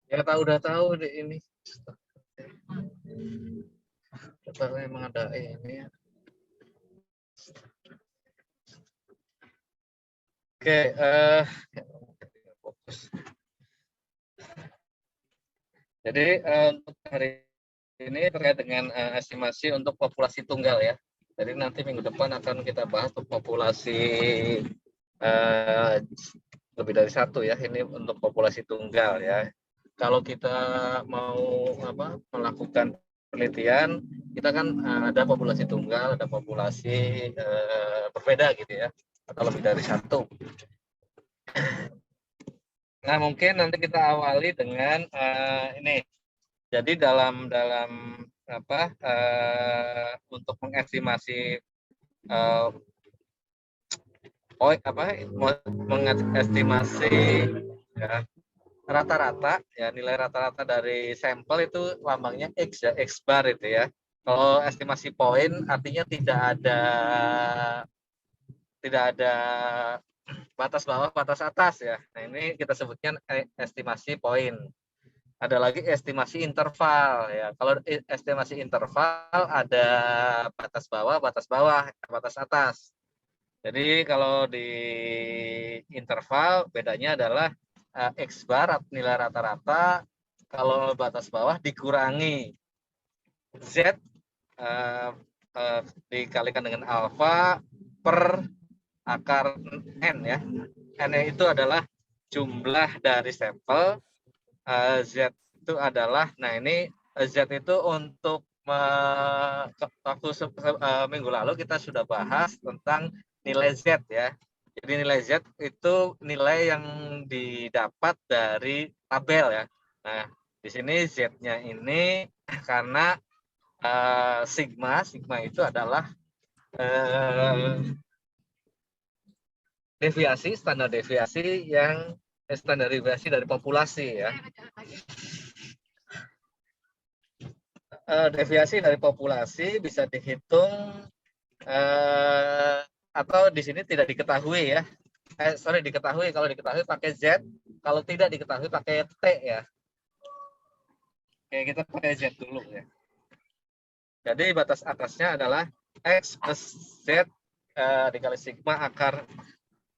Ya udah tahu deh ini. Coba emang ada ini ya. Oke, fokus. Jadi untuk hari ini terkait dengan estimasi untuk populasi tunggal ya. Jadi nanti minggu depan akan kita bahas untuk populasi lebih dari satu ya. Ini untuk populasi tunggal ya. Kalau kita mau melakukan penelitian, kita kan ada populasi tunggal, ada populasi berbeda gitu ya, atau lebih dari satu. Nah, mungkin nanti kita awali dengan ini. Jadi dalam untuk mengestimasi mengestimasi ya, rata-rata ya, nilai rata-rata dari sampel itu lambangnya X ya, X bar itu ya. Kalau estimasi poin artinya tidak ada batas bawah, batas atas ya. Nah, ini kita sebutnya estimasi poin. Ada lagi estimasi interval ya. Kalau estimasi interval ada batas bawah, batas atas. Jadi kalau di interval bedanya adalah X bar nilai rata-rata, kalau batas bawah dikurangi Z dikalikan dengan alfa per akar N ya. N itu adalah jumlah dari sampel, Z itu adalah, nah ini Z itu untuk waktu minggu lalu kita sudah bahas tentang nilai Z ya. Jadi nilai Z itu nilai yang didapat dari tabel ya. Nah, di sini Z-nya ini karena sigma itu adalah standar deviasi dari populasi ya. Deviasi dari populasi bisa dihitung atau di sini tidak diketahui ya. Diketahui, kalau diketahui pakai Z, kalau tidak diketahui pakai T ya. Oke, kita pakai Z dulu ya. Jadi batas atasnya adalah X plus Z dikali sigma akar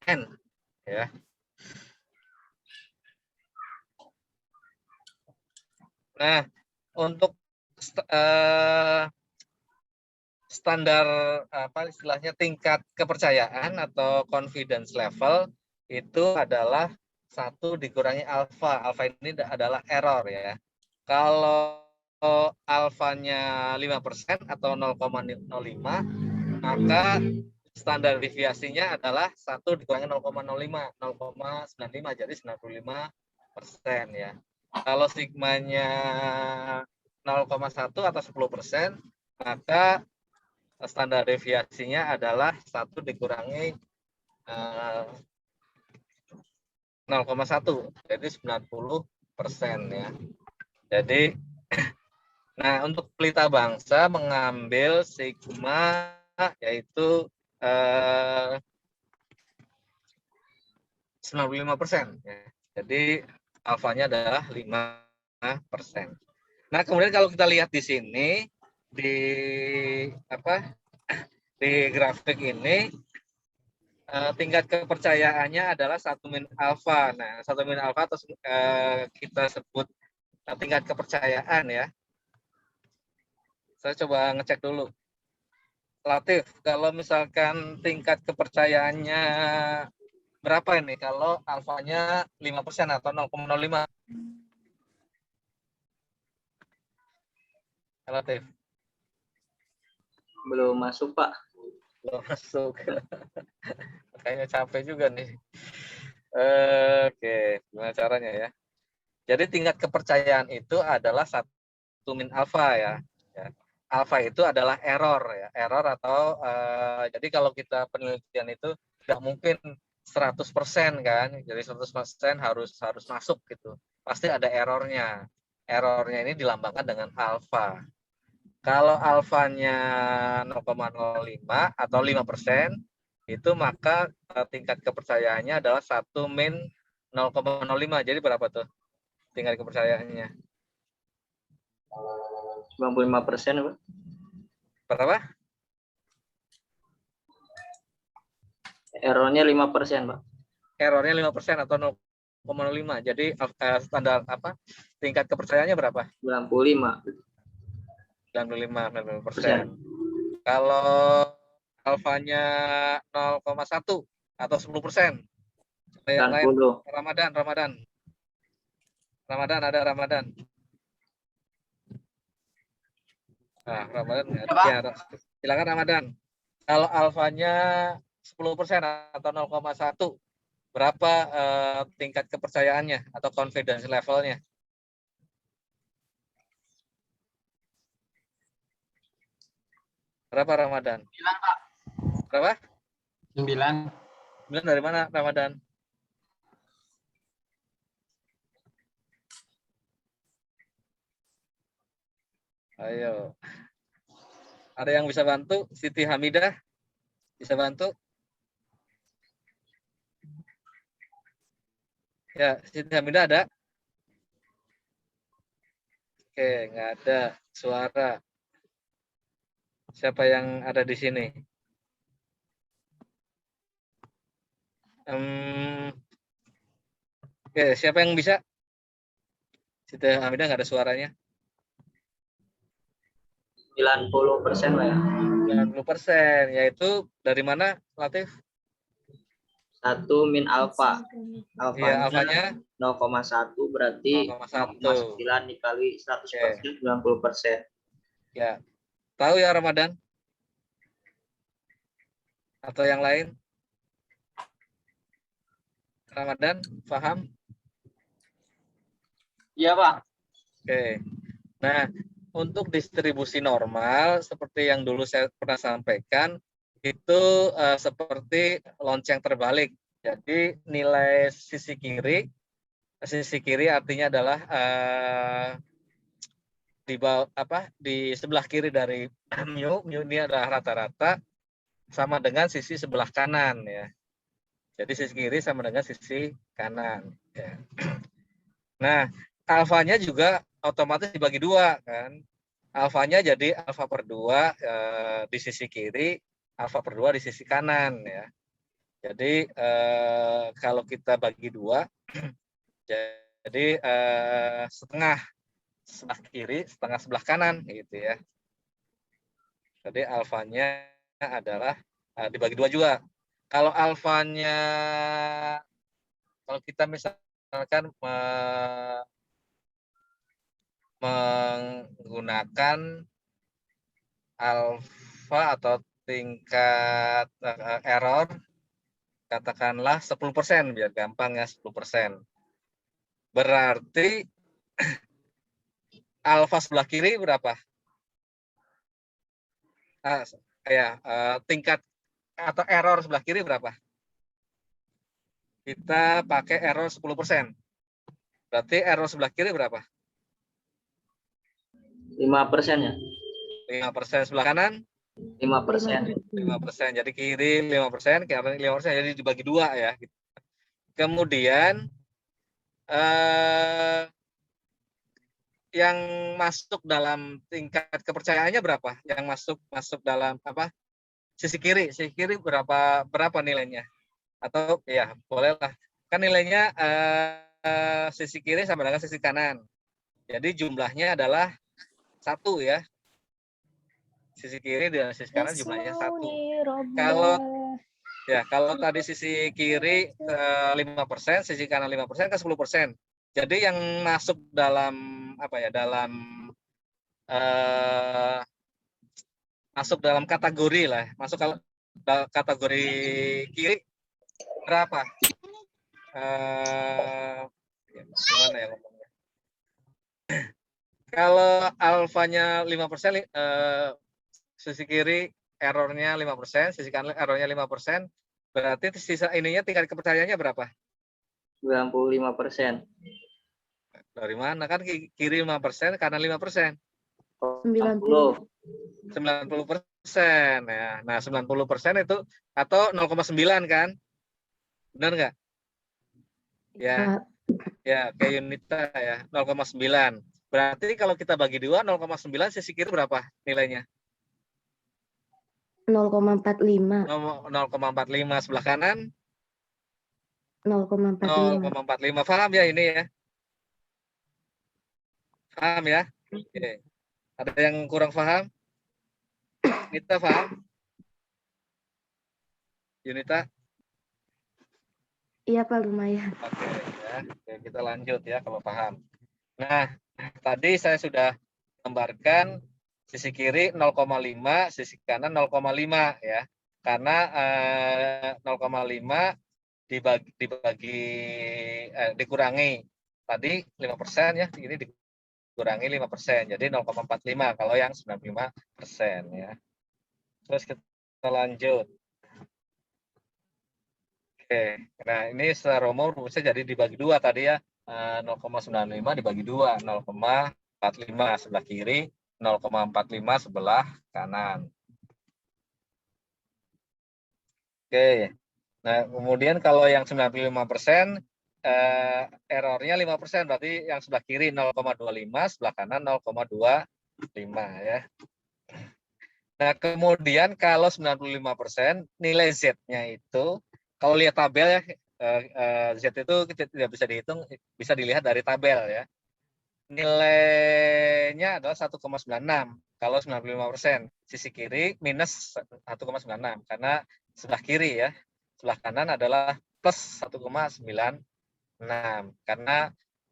N ya. Nah, untuk standar istilahnya tingkat kepercayaan atau confidence level itu adalah 1 dikurangi alfa. Alfa ini adalah error ya. Kalau alfanya 5% atau 0,05, maka standar deviasinya adalah 1 dikurangi 0,05, 0,95, jadi 95% ya. Kalau sigmanya 0,1 atau 10%, maka standar deviasinya adalah 1 dikurangi 0,1, jadi 90% ya. Jadi, nah untuk pelita bangsa mengambil sigma yaitu 95%. Ya. Jadi alfanya adalah 5%. Nah kemudian kalau kita lihat di sini di grafik ini tingkat kepercayaannya adalah 1 min alfa. Nah 1 min alfa atau kita sebut tingkat kepercayaan ya. Saya coba ngecek dulu. Latif, kalau misalkan tingkat kepercayaannya berapa ini kalau alfanya 5% atau 0,05? Latif. Belum masuk, Pak. Belum masuk. Kayaknya capek juga nih. Oke, gimana caranya ya? Jadi tingkat kepercayaan itu adalah 1 min alfa ya. Alfa itu adalah error ya. Error atau jadi kalau kita penelitian itu tidak mungkin 100% kan. Jadi 100% harus masuk gitu. Pasti ada errornya. Errornya ini dilambangkan dengan alfa. Kalau alfanya 0,05 atau 5%, itu maka tingkat kepercayaannya adalah 1 min 0,05. Jadi berapa tuh tingkat kepercayaannya? 95%, Pak. Berapa? Errornya 5%, Pak. Errornya 5% atau 0,05. Jadi standar apa? Tingkat kepercayaannya berapa? 95. 95%. Kalau alfanya 0,1 atau 10%. Yang lain 90. Ramadan ada Ramadan. Nah, Ramadan ya, silakan Ramadan. Kalau alfanya 10% atau 0,1, berapa tingkat kepercayaannya atau confidence levelnya? Berapa Ramadan? 9, Pak. Berapa? 9. 9 dari mana Ramadan? Ayo. Ada yang bisa bantu? Siti Hamidah bisa bantu? Ya, Siti Hamidah ada? Oke, nggak ada suara. Siapa yang ada di sini? Oke, siapa yang bisa? Siti Hamidah nggak ada suaranya. 90%, Pak, ya. 90%, yaitu dari mana, Latif? 1 min alfa. Iya, Alfanya alfanya 0,1 berarti 0,1. 0,9 dikali 100%, 90%. Ya. Tahu ya Ramadan? Atau yang lain? Ramadan, paham? Iya, Pak. Oke. Nah, untuk distribusi normal seperti yang dulu saya pernah sampaikan itu seperti lonceng terbalik. Jadi nilai sisi kiri artinya adalah di sebelah kiri dari mu ini adalah rata-rata sama dengan sisi sebelah kanan ya. Jadi sisi kiri sama dengan sisi kanan. Ya. Nah, alfanya juga otomatis dibagi 2 kan. Alfanya jadi alfa per 2 di sisi kiri, alfa per 2 di sisi kanan ya. Jadi kalau kita bagi 2, jadi setengah sebelah kiri, setengah sebelah kanan gitu ya. Jadi alfanya adalah dibagi 2 juga. Kalau alfanya, kalau kita misalkan menggunakan alfa atau tingkat error, katakanlah 10%, biar gampang ya, 10%. Berarti alfa sebelah kiri berapa? Tingkat atau error sebelah kiri berapa? Kita pakai error 10%. Berarti error sebelah kiri berapa? 5% ya. 5%. Sebelah kanan? 5%. 5%. Jadi kiri 5%, kanan 5%. Jadi dibagi 2 ya. Kemudian yang masuk dalam tingkat kepercayaannya berapa? Yang masuk dalam apa? Sisi kiri berapa nilainya? Atau ya bolehlah. Kan nilainya sisi kiri sama dengan sisi kanan. Jadi jumlahnya adalah 1 ya. Sisi kiri dan sisi kanan jumlahnya 1. Kalau tadi sisi kiri 5%, sisi kanan 5% kan 10%. Jadi yang masuk dalam masuk dalam kategori lah, masuk kalau kategori kiri berapa? Gimana ya ngomongnya? Kalau alfanya 5%, sisi kiri errornya 5%, sisi kanan errornya 5%, berarti sisa ininya tingkat kepercayaannya berapa? 95%. Dari mana? Kan kiri 5%, kanan 5%. 90. 90%. ya. Nah, 90% itu atau 0,9 kan? Benar nggak? Ya, Pak. ya kayak Yunita ya, 0,9. Berarti kalau kita bagi 2, 0,9 sisi kiri berapa nilainya? 0,45. 0,45 sebelah kanan 0,45. 0,45. Paham ya ini ya? Paham ya? Oke. Ada yang kurang paham? Yunita paham? Yunita? Iya Pak, lumayan. Oke ya. Oke, kita lanjut ya kalau paham. Nah, tadi saya sudah gambarkan sisi kiri 0,5, sisi kanan 0,5 ya. Karena 0,5 dikurangi tadi 5% ya, ini dikurangi 5%, jadi 0,45 kalau yang 95% ya. Terus kita lanjut. Oke, nah ini secara umum rumusnya jadi dibagi 2 tadi ya, 0,95 dibagi 2, 0,45 sebelah kiri, 0,45 sebelah kanan. Oke, nah kemudian kalau yang 95%, errornya 5%, berarti yang sebelah kiri 0,25, sebelah kanan 0,25 ya. Nah kemudian kalau 95% nilai Z-nya itu, kalau lihat tabel ya, Z itu tidak bisa dihitung, bisa dilihat dari tabel ya. Nilainya adalah 1,96 kalau 95%. Sisi kiri minus 1,96 karena sebelah kiri ya. Sebelah kanan adalah plus 1,96 karena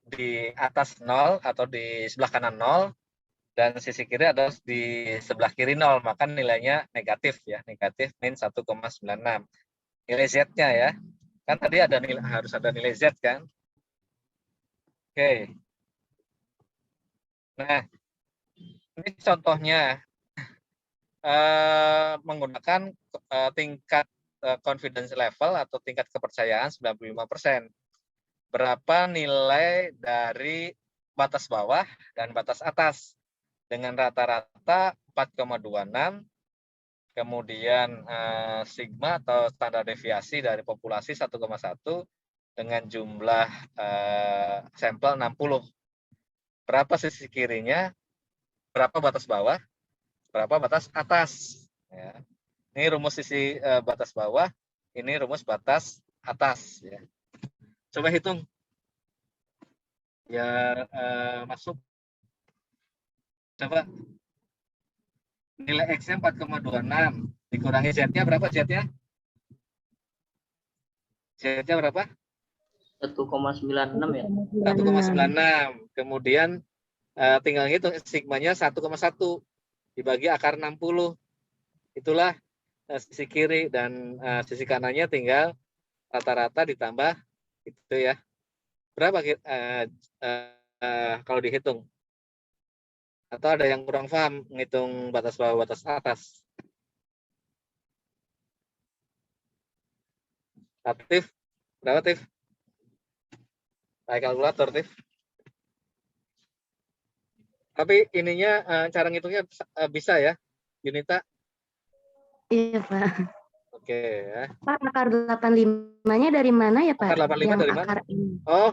di atas 0 atau di sebelah kanan 0 dan sisi kiri adalah di sebelah kiri 0, maka nilainya negatif ya, negatif min 1,96. Nilai Z-nya ya. Kan tadi ada nilai, harus ada nilai Z kan? Oke. Nah, ini contohnya menggunakan tingkat confidence level atau tingkat kepercayaan 95%. Berapa nilai dari batas bawah dan batas atas dengan rata-rata 4,26, kemudian sigma atau standar deviasi dari populasi 1,1 dengan jumlah sampel 60. Berapa sisi kirinya, berapa batas bawah, berapa batas atas. Ya. Ini rumus sisi batas bawah, ini rumus batas atas. Ya. Coba hitung. Ya masuk. Coba nilai X-nya 4,26. Dikurangi Z-nya berapa Z-nya? Z-nya berapa? 1,96 ya. 1,96. Kemudian tinggal hitung sigmanya 1,1 dibagi akar 60. Itulah sisi kiri dan sisi kanannya tinggal rata-rata ditambah itu ya. Berapa kalau dihitung? Atau ada yang kurang paham menghitung batas bawah batas atas? Aktif? Berapa, Tif? Pakai kalkulator, Tif. Tapi ininya cara ngitungnya bisa ya, Yunita? Iya Pak. Oke ya. Pak, akar 85-nya dari mana ya Pak? Akar 85 yang dari akar mana? ini. Oh,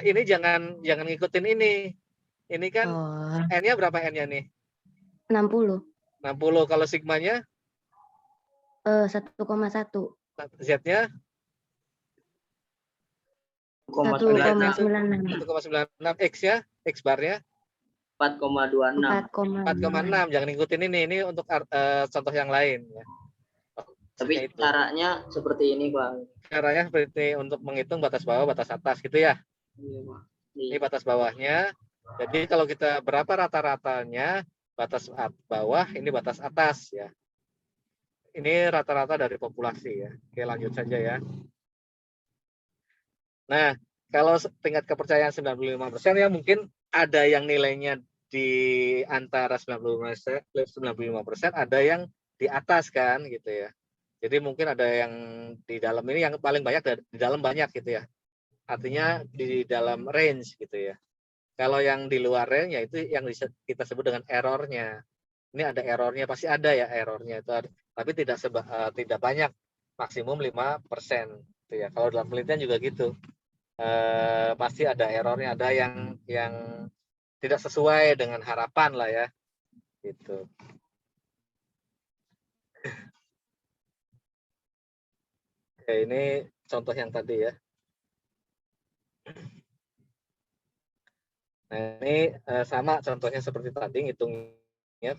ini jangan ngikutin ini. Ini kan N-nya berapa N-nya nih? 60. 60. Kalau sigmanya? 1,1. Z-nya? 1,96. 1,96. X-nya? X bar-nya? 4,26. 4,6. Jangan ngikutin ini. Ini untuk contoh yang lain. Ya. Tapi caranya seperti ini, Pak. Caranya seperti untuk menghitung batas bawah, batas atas gitu ya. Iya, Pak. Ini batas bawahnya. Jadi kalau kita berapa rata-ratanya, batas bawah, ini batas atas ya. Ini rata-rata dari populasi ya. Oke, lanjut saja ya. Nah, kalau tingkat kepercayaan 95% ya mungkin ada yang nilainya di antara 95%, ada yang di atas kan gitu ya. Jadi mungkin ada yang di dalam ini yang paling banyak, di dalam banyak gitu ya. Artinya di dalam range gitu ya. Kalau yang di luar range ya itu yang kita sebut dengan errornya. ini ada errornya, pasti ada ya errornya itu, tapi tidak banyak, maksimum 5%. Gitu ya. Kalau dalam penelitian juga gitu, pasti ada errornya, ada yang tidak sesuai dengan harapan lah ya, gitu. Oke, ini contoh yang tadi ya. Nah, ini sama contohnya seperti tadi, ngitungnya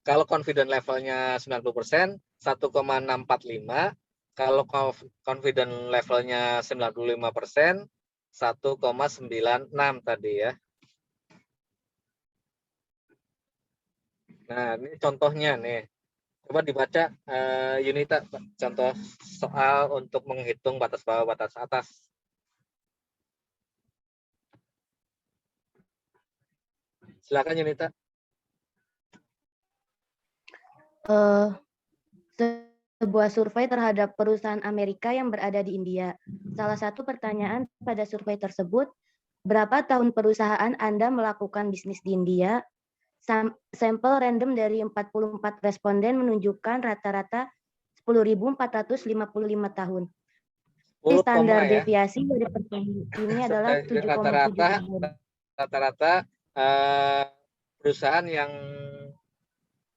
kalau confident levelnya 90%, 1,645. Kalau confident levelnya 95%, 1,96 tadi ya. Nah, ini contohnya nih. Coba dibaca Yunita, contoh soal untuk menghitung batas bawah, batas atas. Silakan Yunita. Sebuah survei terhadap perusahaan Amerika yang berada di India. Salah satu pertanyaan pada survei tersebut, berapa tahun perusahaan Anda melakukan bisnis di India? Sampel random dari 44 responden menunjukkan rata-rata 10.455 tahun. Standar ya. deviasi dari pertanyaan ini adalah 7,7 tahun. Rata-rata perusahaan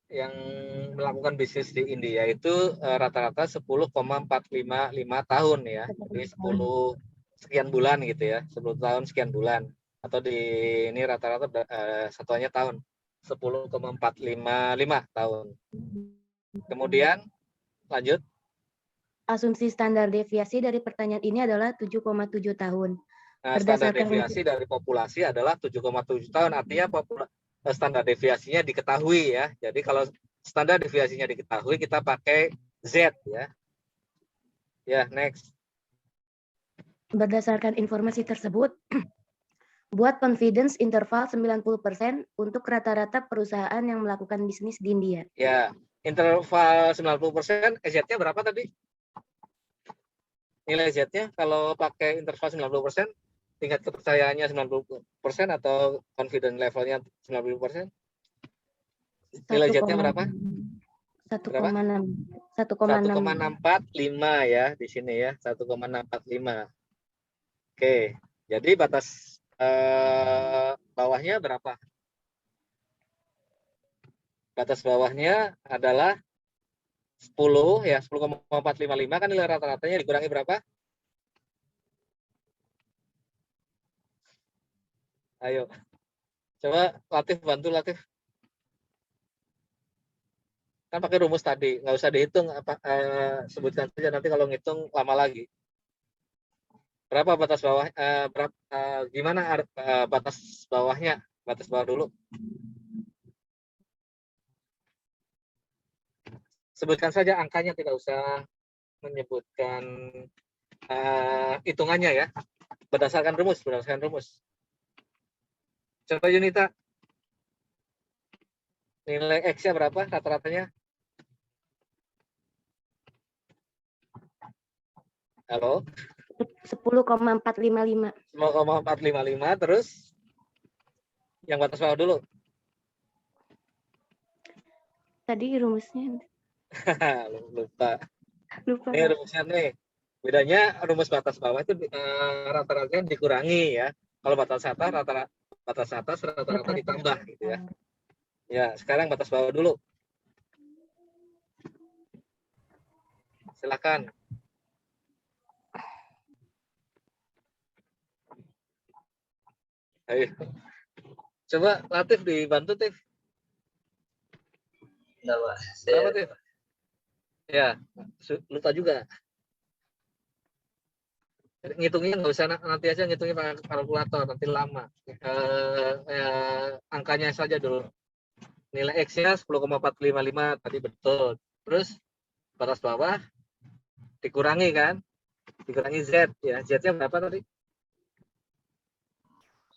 yang melakukan bisnis di India itu rata-rata 10,455 tahun ya. Jadi 10 sekian bulan gitu ya. 10 tahun sekian bulan. Atau di ini rata-rata satuannya tahun. 10,455 tahun. Kemudian lanjut. Asumsi standar deviasi dari pertanyaan ini adalah 7,7 tahun. Nah, standar deviasi dari populasi adalah 7,7 tahun. Artinya standar deviasinya diketahui ya. Jadi kalau standar deviasinya diketahui, kita pakai Z ya. Ya, next. Berdasarkan informasi tersebut, buat confidence interval 90% untuk rata-rata perusahaan yang melakukan bisnis di India. Ya, interval 90%, Z-nya berapa tadi? Nilai Z-nya kalau pakai interval 90%, tingkat kepercayaannya 90% atau confidence levelnya 90%? Nilai Z-nya berapa? 1,645 ya di sini ya, 1,645. Oke, jadi batas bawahnya berapa? Batas bawahnya adalah 10 ya, 10,455 kan nilai rata-ratanya dikurangi berapa? Ayo. Coba Latif bantu Latif. Kan pakai rumus tadi, nggak usah dihitung sebutkan saja, nanti kalau ngitung lama lagi. Berapa batas bawah? Gimana batas bawahnya? Batas bawah dulu. Sebutkan saja angkanya, tidak usah menyebutkan hitungannya ya. Berdasarkan rumus. Coba Yunita. Nilai X-nya berapa rata-ratanya? Halo? 10,455. 10,455, terus yang batas bawah dulu. Tadi rumusnya. Lupa. Lupa. Ini rumusnya nih. Bedanya rumus batas bawah itu rata-rata dikurangi ya. Kalau batas atas rata-rata ditambah gitu ya. Ya, sekarang batas bawah dulu. Silakan. Ayo. Coba Latif dibantu, Tif. Enggak, Pak. Berapa, Tif? Ya, lupa juga. Ngitungnya nggak usah, nanti aja ngitungnya pakai kalkulator, nanti lama. Angkanya saja dulu. Nilai X-nya 10,455 tadi betul. Terus batas bawah dikurangi kan? Dikurangi Z ya. Z-nya berapa tadi?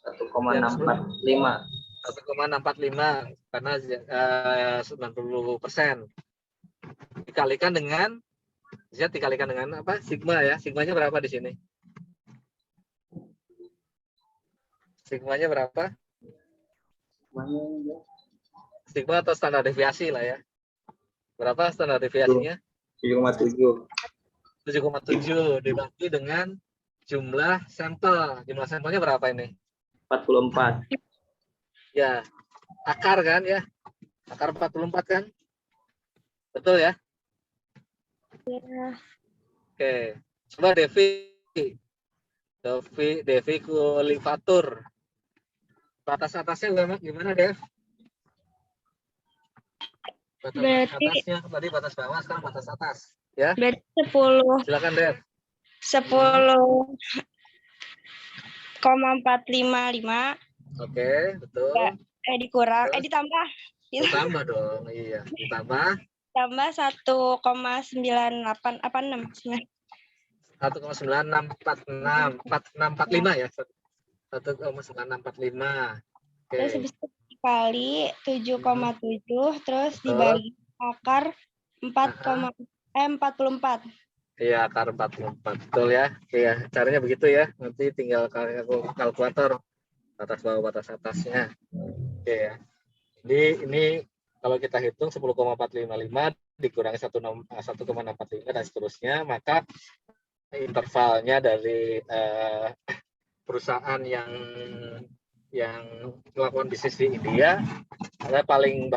1,645. 1,645 karena 90%. Dikalikan dengan Z dikalikan dengan apa? Sigma ya. Sigmanya berapa di sini? Sigmanya berapa? Sigma atau standar deviasi lah ya. Berapa standar deviasinya? 7,7. 7,7 dibagi dengan jumlah sampel. Jumlah sampelnya berapa ini? 44. Ya, akar kan ya? Akar 44 kan? Betul ya? Ya. Oke. Coba Devi kulivatur. Batas atasnya gimana, Dev? Batas Berarti- atasnya tadi batas bawah, sekarang batas atas. Ya, Berarti 10 silakan Dev. 10,455 Oke, betul. dikurang Terus? ditambah Ditambah dong, iya. Ditambah 1,9886 1,9646 ya. 1,9645. terus Oke. habis itu dikali 7,7 terus Betul. dibagi akar 44. Iya, akar 44. Betul ya. Iya, caranya begitu ya. Nanti tinggal kalkulator batas bawah batas atasnya. Oke ya. Jadi ini kalau kita hitung 10,455 dikurangi 1,645 dan seterusnya, maka intervalnya dari perusahaan yang melakukan bisnis di India ada paling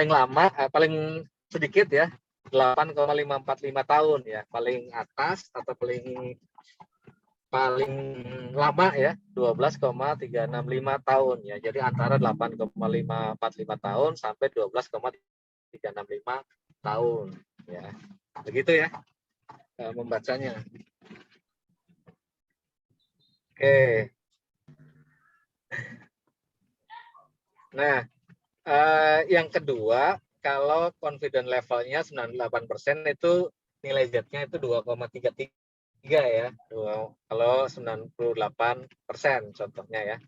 lama paling sedikit ya 8,545 tahun ya, paling atas atau paling lama ya 12,365 tahun ya. Jadi antara 8,545 tahun sampai 12,365 tahun ya. Begitu ya membacanya. Oke. Nah, yang kedua, kalau confident levelnya 98% itu nilai Z-nya itu 2,33 ya. Kalau 98% contohnya ya.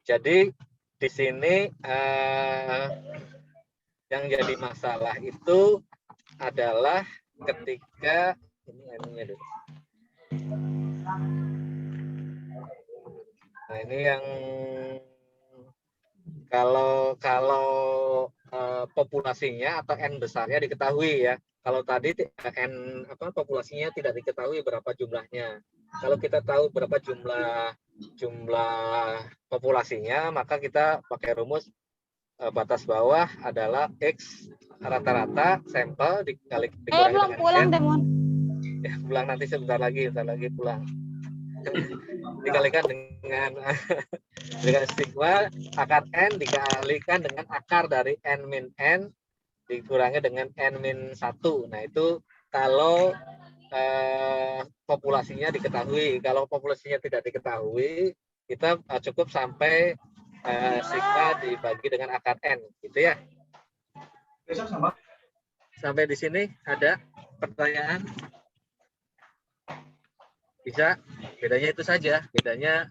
Jadi di sini yang jadi masalah itu adalah ketika ini dulu. Nah, ini yang kalau populasinya atau N besarnya diketahui ya. Kalau tadi populasinya tidak diketahui berapa jumlahnya. Kalau kita tahu berapa jumlah populasinya, maka kita pakai rumus batas bawah adalah X rata-rata sampel dikurangi dengan pulang N. Demon. Ya, pulang nanti sebentar lagi pulang. Dikalikan dengan sigma akar N dikalikan dengan akar dari N min N dikurangi dengan N min 1. Nah itu kalau populasinya diketahui. Kalau populasinya tidak diketahui, kita cukup sampai sigma dibagi dengan akar N gitu ya. Sampai di sini ada pertanyaan? Bisa, bedanya itu saja. Bedanya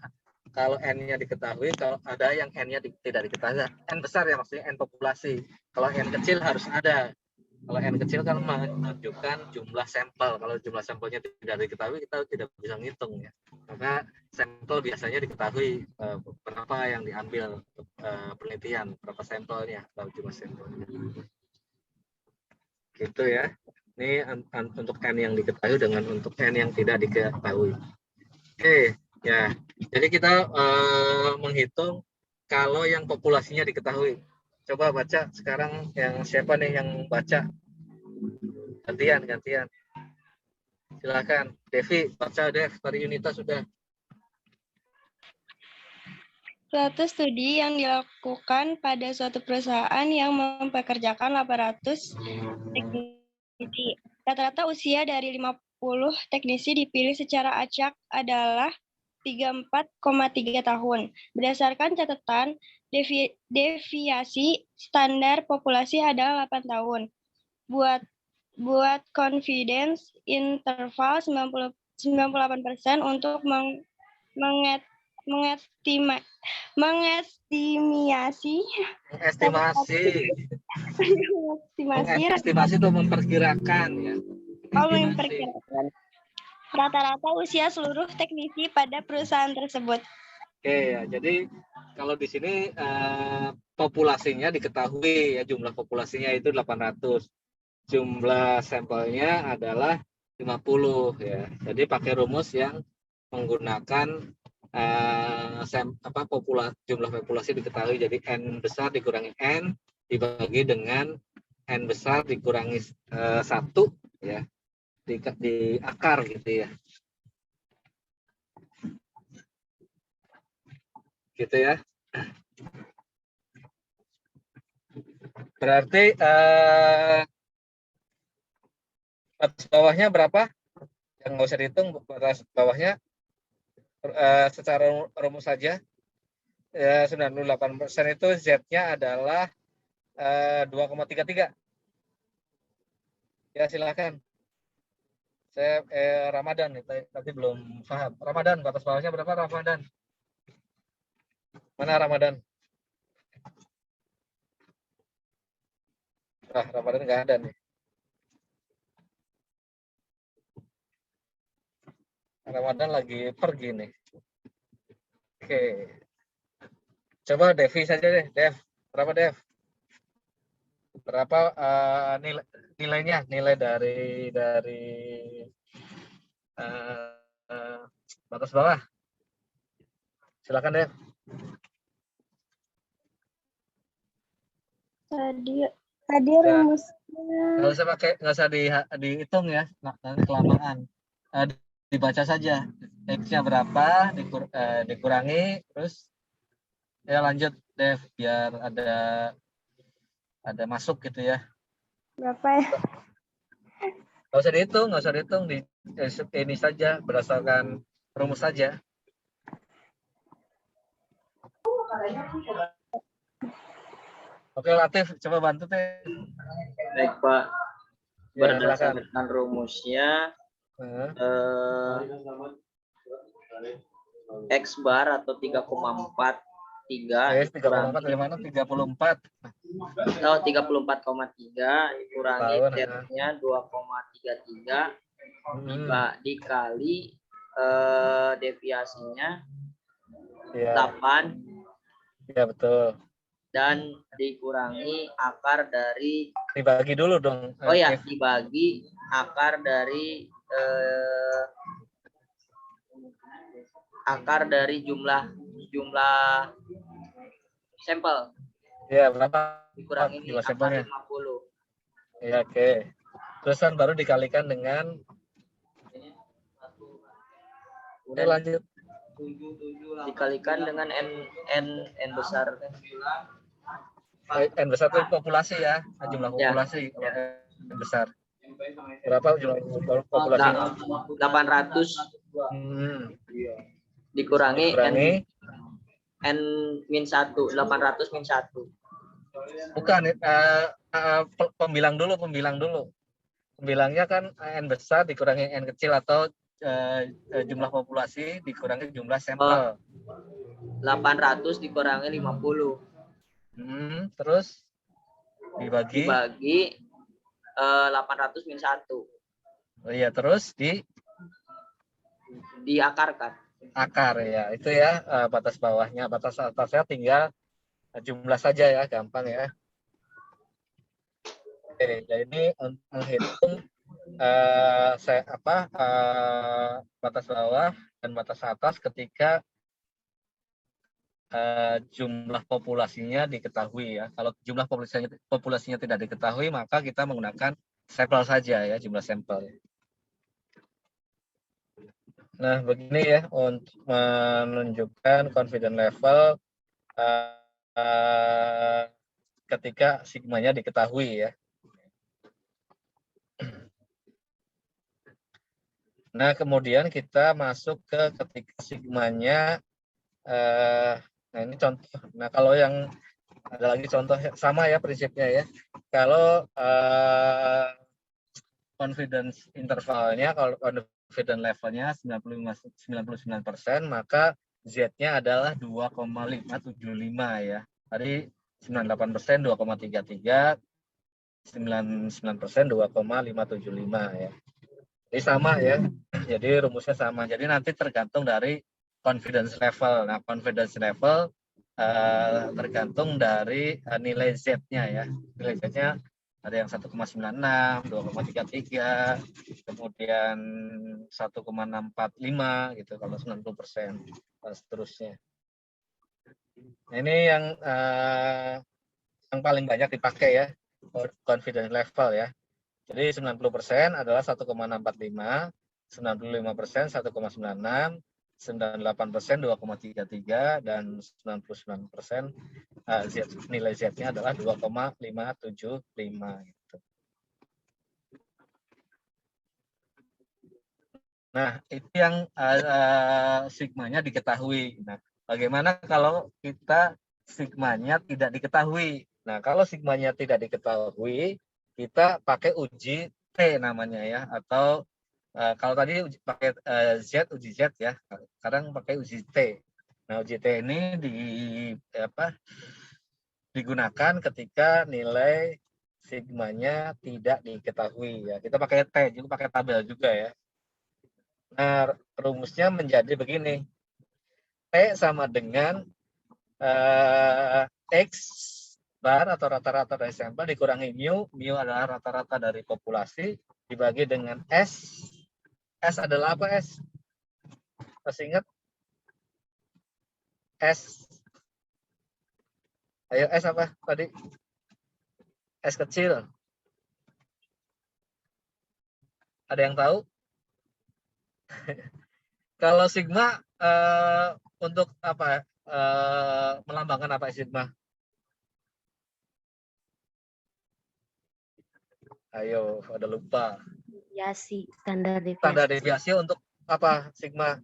kalau N-nya diketahui, kalau ada yang N-nya tidak diketahui. N besar ya maksudnya N populasi. Kalau N kecil harus ada. Kalau N kecil kan menunjukkan jumlah sampel. Kalau jumlah sampelnya tidak diketahui, kita tidak bisa ngitung ya. Maka sampel biasanya diketahui berapa yang diambil untuk penelitian, berapa sampelnya, atau jumlah sampelnya. Gitu ya. Ini untuk N yang diketahui dengan untuk N yang tidak diketahui. Oke, ya. Jadi kita menghitung kalau yang populasinya diketahui. Coba baca sekarang yang siapa nih yang baca? Gantian. Silakan. Devi, baca Dev. Tadi Yunita sudah. Suatu studi yang dilakukan pada suatu perusahaan yang mempekerjakan 800 teknisi. Rata-rata usia dari 50 teknisi dipilih secara acak adalah 34,3 tahun. Berdasarkan catatan, deviasi standar populasi adalah 8 tahun. Buat confidence interval 98% untuk mengestimasi itu memperkirakan ya. Memperkirakan rata-rata usia seluruh teknisi pada perusahaan tersebut. Oke ya, jadi kalau di sini populasinya diketahui ya, jumlah populasinya itu 800. Jumlah sampelnya adalah 50 ya. Jadi pakai rumus yang menggunakan jumlah populasi diketahui, jadi N besar dikurangi N dibagi dengan N besar dikurangi 1 ya, di akar gitu ya. Gitu ya. Berarti batas bawahnya berapa? Yang nggak usah dihitung, batas bawahnya secara rumus saja ya, 98% itu Z-nya adalah 2,33. Ya silakan. Saya Ramadan tadi belum paham. Ramadan batas bawahnya berapa Ramadan? Mana Ramadan? Ramadan nggak ada nih. Ramadan lagi pergi nih. Oke. Coba Devi saja deh, Dev. Berapa Dev? Berapa nilainya? Nilai dari batas bawah. Silakan Dev. Tadi rumusnya Nggak usah dihitung ya, nanti kelamaan. Dibaca saja. X-nya berapa, dikurangi, terus ya lanjut Dev, biar ada masuk gitu ya. berapa ya? Nggak usah dihitung di ini saja, berdasarkan rumus saja. Oke Latif, coba bantu teh. Baik Pak, Ya, berdasarkan rumusnya X bar atau 3,43 dikurangi 3,4 dari mana? 34. Oh, 34,3 dikurangi Z-nya 2,33 dikali deviasinya 8. Ya betul. Dan dikurangi akar dari, dibagi dulu dong. Oh ya, dibagi akar dari jumlah sampel. Ya, berapa? Dikurangi jumlah akar sampelnya? 50. Ya, oke. Terus kan baru dikalikan dengan lanjut. Dikalikan dengan N besar. N besar itu populasi ya, jumlah populasi. Ya. N besar. Berapa jumlah populasi? 800 dikurangi N-1, 800 min 1. Bukan, pembilang dulu. Pembilangnya kan N besar dikurangi N kecil atau jumlah populasi dikurangi jumlah sampel. 800 dikurangi 50. Terus dibagi 800 min 1. Oh iya, terus diakarkan. Akar ya, itu ya batas bawahnya. Batas atasnya tinggal jumlah saja ya, gampang ya. Oke, jadi ini untuk menghitung batas bawah dan batas atas ketika jumlah populasinya diketahui ya. Kalau jumlah populasinya tidak diketahui, maka kita menggunakan sampel saja ya, jumlah sampel. Nah, begini ya untuk menunjukkan confidence level ketika sigmanya diketahui ya. Nah, kemudian kita masuk ke ketika sigmanya nah ini contoh. Nah, kalau yang ada lagi contoh sama ya prinsipnya ya. Kalau confidence intervalnya, kalau confidence levelnya 99%, maka Z-nya adalah 2,575 ya. Tadi 98% 2,33, 99% 2,575 ya. Jadi sama ya. Jadi rumusnya sama. Jadi nanti tergantung dari confidence level. Nah, confidence level tergantung dari nilai Z-nya ya. Nilai Z-nya ada yang 1,96, 2,33, kemudian 1,645 gitu kalau 90%, dan seterusnya. Nah, ini yang paling banyak dipakai ya, confidence level ya. Jadi 90% adalah 1,645, 95% 1,96, 98% 2,33, dan 99% nilai Z-nya adalah 2,575 gitu. Nah, itu yang sigmanya diketahui. Nah, bagaimana kalau kita sigmanya tidak diketahui? Nah, kalau sigmanya tidak diketahui, kita pakai uji T namanya ya, atau kalau tadi pakai Z, uji Z ya, sekarang pakai uji T. Nah, uji T ini digunakan ketika nilai sigmanya tidak diketahui ya. Kita pakai T juga, pakai tabel juga ya. Nah, rumusnya menjadi begini. T sama dengan X bar atau rata-rata dari sampel dikurangi mu. Mu adalah rata-rata dari populasi dibagi dengan S. S adalah apa S? Masih ingat? S. Ayo S apa tadi? S kecil. Ada yang tahu? Kalau sigma untuk apa? Melambangkan apa sigma? Ayo, ada lupa. Deviasi, standar deviasi. Standar deviasi untuk apa sigma?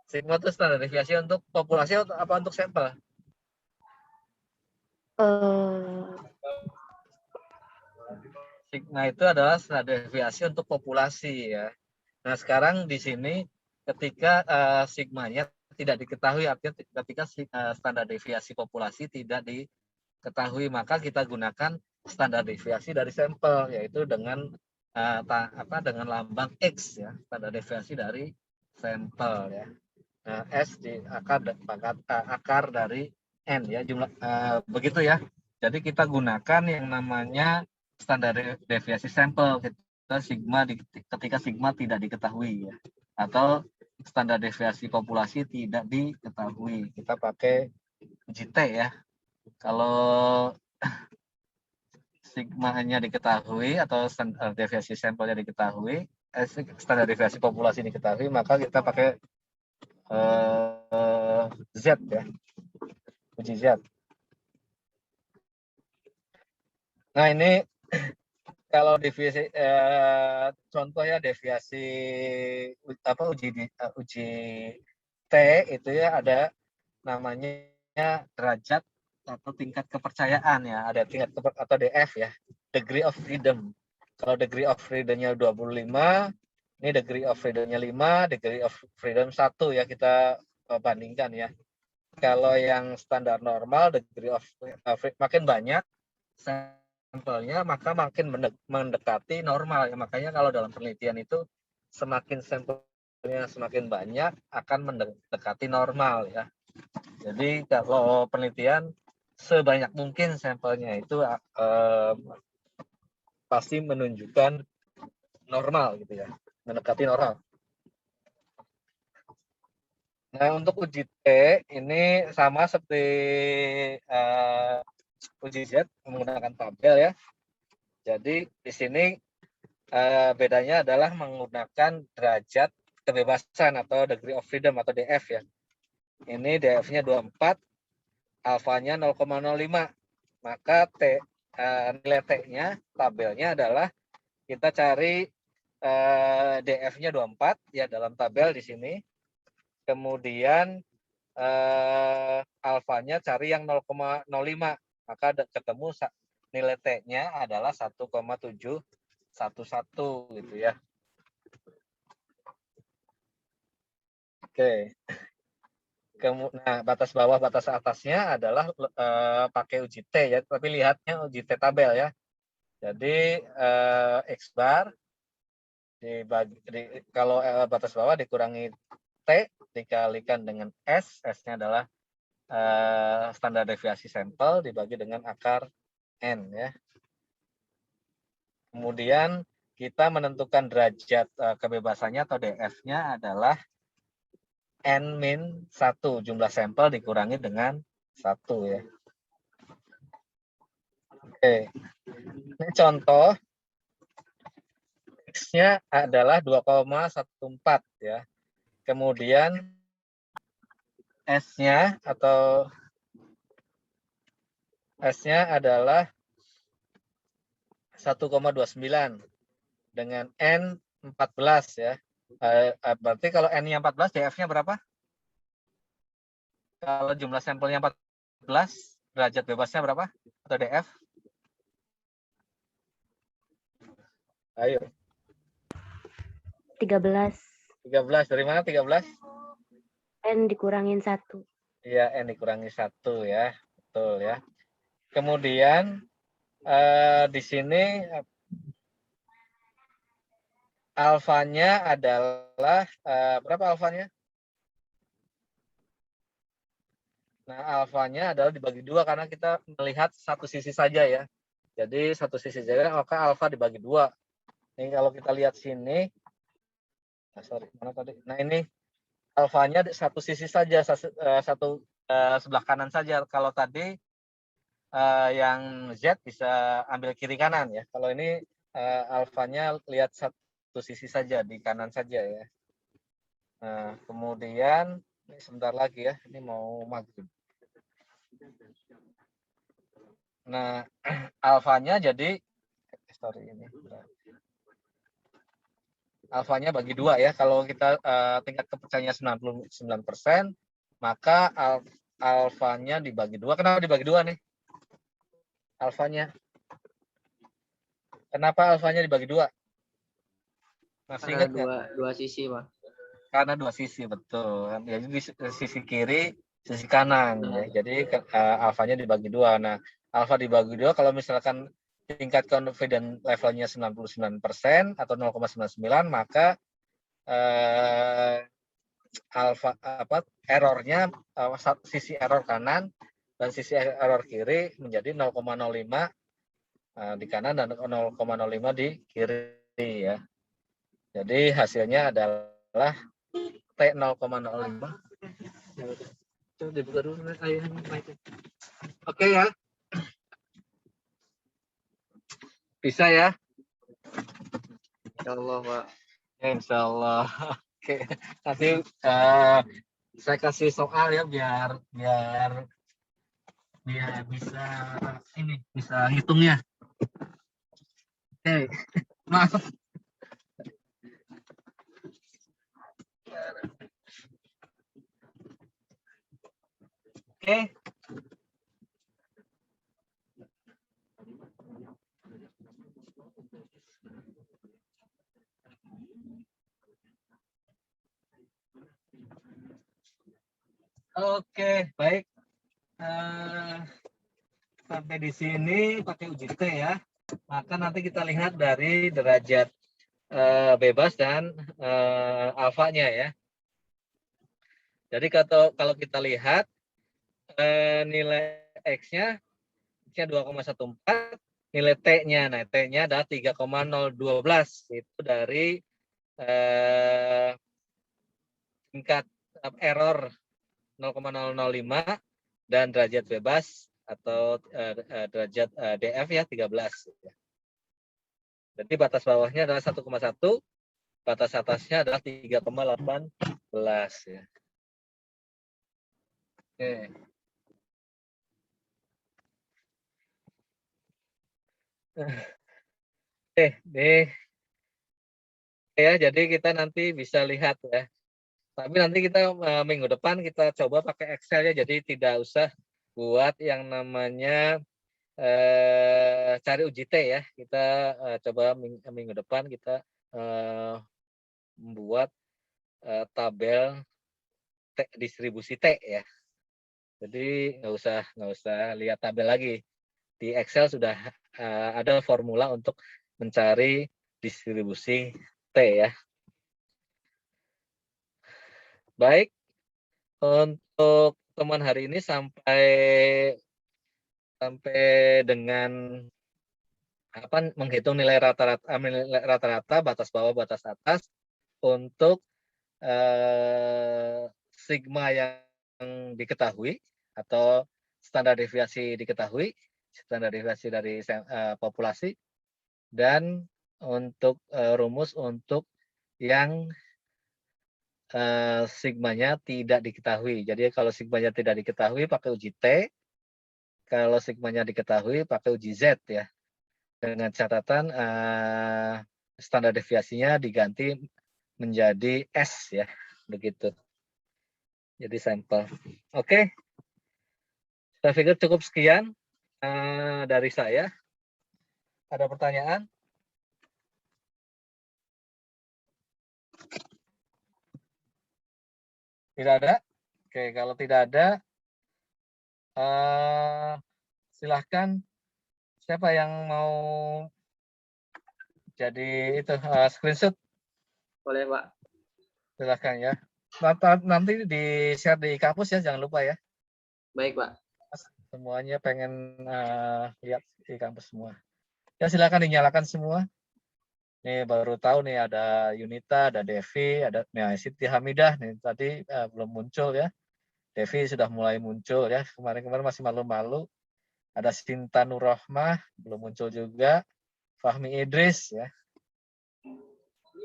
Sigma itu standar deviasi untuk populasi atau apa untuk sampel? Sigma itu adalah standar deviasi untuk populasi ya. Nah, sekarang di sini ketika sigmanya tidak diketahui, artinya ketika standar deviasi populasi tidak diketahui, maka kita gunakan standar deviasi dari sampel, yaitu dengan dengan lambang X ya, standar deviasi dari sampel ya. Nah, S di akar dari N ya, jumlah begitu ya. Jadi kita gunakan yang namanya standar deviasi sampel ketika sigma tidak diketahui ya, atau standar deviasi populasi tidak diketahui. Kita pakai uji T ya. Kalau sigma-nya diketahui atau standar deviasi sampelnya diketahui, standar deviasi populasi diketahui, maka kita pakai Z ya, uji Z. Nah, ini kalau deviasi contoh ya, deviasi uji T itu ya ada namanya derajat atau tingkat kepercayaan ya, ada tingkat atau DF ya, degree of freedom. Kalau degree of freedom-nya 25, ini degree of freedom-nya 5, degree of freedom 1 ya, kita bandingkan ya. Kalau yang standar normal degree of makin banyak sampelnya, maka makin mendekati normal ya. Makanya kalau dalam penelitian itu semakin sampelnya semakin banyak akan mendekati normal ya. Jadi kalau penelitian sebanyak mungkin sampelnya itu pasti menunjukkan normal gitu ya, mendekati normal. Nah, untuk uji T ini sama seperti uji Z menggunakan tabel ya. Jadi di sini bedanya adalah menggunakan derajat kebebasan atau degree of freedom atau DF ya. Ini DF-nya 24, alfanya 0,05. Maka nilai T-nya tabelnya adalah kita cari DF-nya 24 ya dalam tabel di sini. Kemudian alfanya cari yang 0,05. Maka ketemu nilai T-nya adalah 1,711 gitu ya. Oke. Nah, batas bawah, batas atasnya adalah pakai uji T ya, tapi lihatnya uji T tabel ya. Jadi X bar Kalau batas bawah dikurangi T dikalikan dengan S, S-nya adalah standar deviasi sampel dibagi dengan akar N ya. Kemudian kita menentukan derajat kebebasannya atau DF-nya adalah N-1 jumlah sampel dikurangi dengan 1 ya. Oke. Ini contoh X-nya adalah 2,14 ya. Kemudian S-nya adalah 1,29 dengan N 14 ya. Berarti kalau N-nya 14, DF-nya berapa? Kalau jumlah sampelnya 14, derajat bebasnya berapa? Atau DF? Ayo. 13. 13. Dari mana 13? N dikurangin 1. Iya, N dikurangi 1 ya. Betul ya. Kemudian di sini alfanya adalah berapa alfanya? Nah, alfanya adalah dibagi 2 karena kita melihat satu sisi saja ya. Jadi satu sisi saja, maka alfa dibagi 2. Ini kalau kita lihat sini, mana tadi? Nah ini alfanya satu sisi saja, satu sebelah kanan saja. Kalau tadi yang Z bisa ambil kiri kanan ya. Kalau ini alfanya lihat satu sisi saja, di kanan saja ya. Nah, kemudian ini sebentar lagi ya, ini mau maghrib. Nah, alfanya jadi alfanya bagi 2 ya. Kalau kita tingkat kepercayaan 99%, maka alfanya dibagi 2. Kenapa dibagi 2 nih? Alfanya. Kenapa alfanya dibagi 2? Masih ingat dua sisi, Pak. Karena 2 sisi, betul. Jadi di sisi kiri, sisi kanan ya. Jadi alfanya dibagi 2. Nah, alfa dibagi 2 kalau misalkan tingkat confidence levelnya 99% atau 0,99, maka alfa errornya sisi error kanan dan sisi error kiri menjadi 0,05 di kanan dan 0,05 di kiri ya. Jadi hasilnya adalah T 0,05. Coba dibuka dulu Oke ya. Bisa ya? Insyaallah, Pak. Insyaallah. Oke. Nanti saya kasih soal ya biar bisa hitungnya. Oke. Maaf. Oke. Oke, baik. Sampai di sini pakai uji T ya. Maka nanti kita lihat dari derajat bebas dan alfanya ya. Jadi kalau kita lihat nilai X-nya 2,14, nilai T-nya, nah T-nya adalah 3,012. Itu dari tingkat error 0,005 dan derajat bebas atau derajat DF ya 13. Jadi batas bawahnya adalah 1,1, batas atasnya adalah 3,18 ya. Oke. Nih ya, jadi kita nanti bisa lihat ya. Tapi nanti kita minggu depan kita coba pakai Excel ya, jadi tidak usah buat yang namanya cari uji T ya. Kita coba minggu depan kita membuat tabel distribusi T ya. Jadi nggak usah lihat tabel lagi. Di Excel sudah ada formula untuk mencari distribusi T ya. Baik, untuk teman hari ini sampai dengan menghitung nilai rata-rata, batas bawah, batas atas untuk sigma yang diketahui atau standar deviasi diketahui, standar deviasi dari populasi, dan untuk rumus untuk yang sigmanya tidak diketahui. Jadi kalau sigmanya tidak diketahui pakai uji T, kalau sigmanya diketahui pakai uji Z ya. Dengan catatan standar deviasinya diganti menjadi S ya, begitu. Jadi sampel. Oke. Saya pikir cukup sekian dari saya. Ada pertanyaan? Tidak ada? Oke, kalau tidak ada, silahkan siapa yang mau jadi itu screenshot? Boleh, Pak. Silahkan ya. Nanti di-share di kampus ya, jangan lupa ya. Baik, Pak. Semuanya pengen lihat di kampus semua. Ya silakan dinyalakan semua. Nih baru tahu nih ada Yunita, ada Devi, ada Siti Hamidah nih tadi belum muncul ya. Devi sudah mulai muncul ya. Kemarin-kemarin masih malu-malu. Ada Sinta Nurrohmah belum muncul juga. Fahmi Idris ya.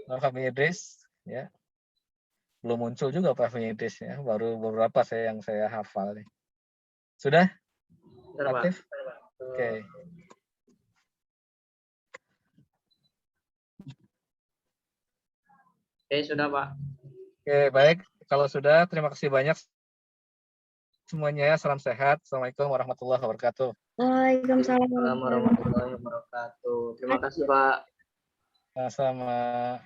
Fahmi Idris ya. Belum muncul juga Fahmi Idris ya. Baru beberapa yang saya hafal nih. Sudah? Aktif? Oke. Oke, sudah, Pak. Oke, baik. Kalau sudah, terima kasih banyak semuanya ya. Salam sehat. Assalamualaikum warahmatullahi wabarakatuh. Waalaikumsalam. Assalamualaikum warahmatullahi wabarakatuh. Terima kasih, Pak. Sama-sama.